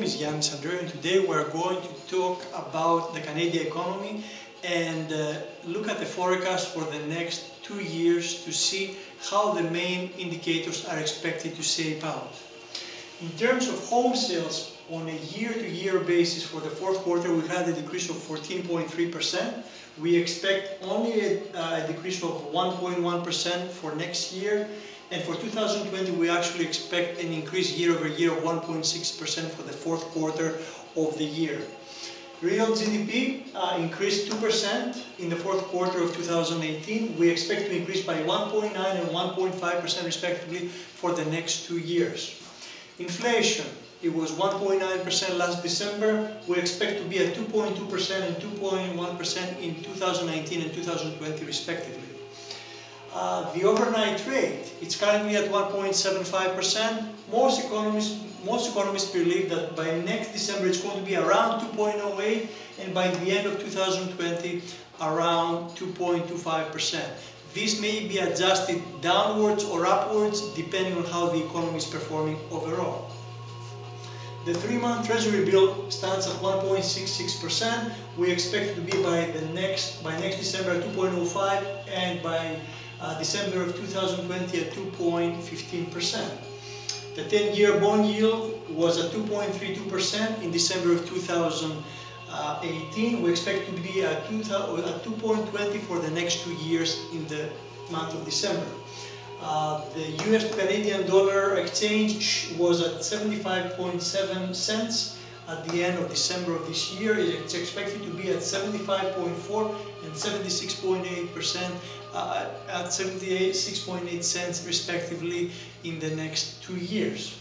name is Yannis Andreou, and today we're going to talk about the Canadian economy and look at the forecast for the next 2 years to see how the main indicators are expected to shape out. In terms of home sales, on a year-to-year basis for the fourth quarter, we had a decrease of 14.3%. We expect only a decrease of 1.1% for next year. And for 2020, we actually expect an increase year-over-year of 1.6% for the fourth quarter of the year. Real GDP increased 2% in the fourth quarter of 2018. We expect to increase by 1.9% and 1.5% respectively for the next 2 years. Inflation, it was 1.9% last December. We expect to be at 2.2% and 2.1% in 2019 and 2020 respectively. The overnight rate, it's currently at 1.75%. Most economists believe that by next December it's going to be around 2.08%, and by the end of 2020 around 2.25%. This may be adjusted downwards or upwards depending on how the economy is performing overall. The 3-month Treasury Bill stands at 1.66%. We expect it to be by next December at 2.05%, and by December of 2020 at 2.15%. The 10-year bond yield was at 2.32% in December of 2018. We expect to be at 2.20% for the next 2 years in the month of December. The US to Canadian dollar exchange was at 75.7 cents at the end of December of this year. It's expected to be at 75.4 and 76.8% at 76.8 cents respectively in the next 2 years.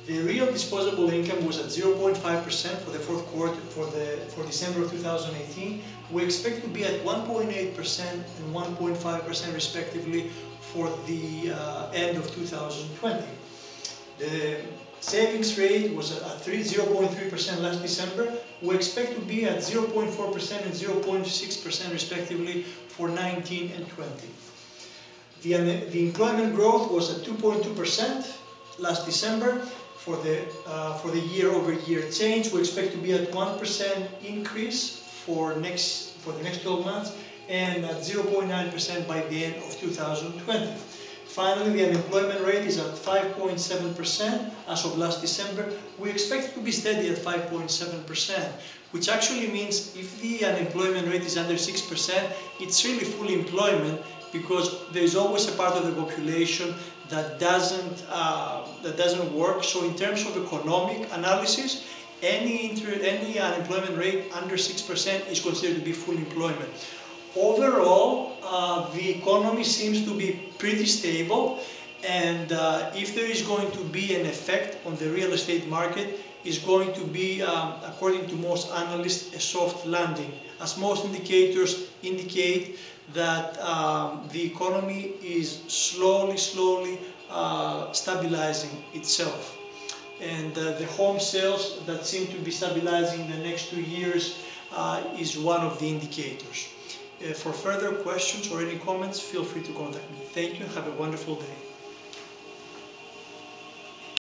The real disposable income was at 0.5% for the fourth quarter for December of 2018. We expect to be at 1.8% and 1.5% respectively for the end of 2020. The savings rate was at 0.3% last December. We expect to be at 0.4% and 0.6% respectively for 19 and 20. The employment growth was at 2.2% last December. For the year-over-year change, we expect to be at 1% increase for the next 12 months and at 0.9% by the end of 2020. Finally, the unemployment rate is at 5.7% as of last December. We expect it to be steady at 5.7%, which actually means if the unemployment rate is under 6%, it's really full employment, because there is always a part of the population that doesn't work. So in terms of economic analysis, any unemployment rate under 6% is considered to be full employment. Overall, the economy seems to be pretty stable, and if there is going to be an effect on the real estate market, is going to be, according to most analysts, a soft landing, as most indicators indicate that the economy is slowly stabilizing itself. And the home sales that seem to be stabilizing in the next 2 years is one of the indicators. For further questions or any comments, feel free to contact me. Thank you and have a wonderful day.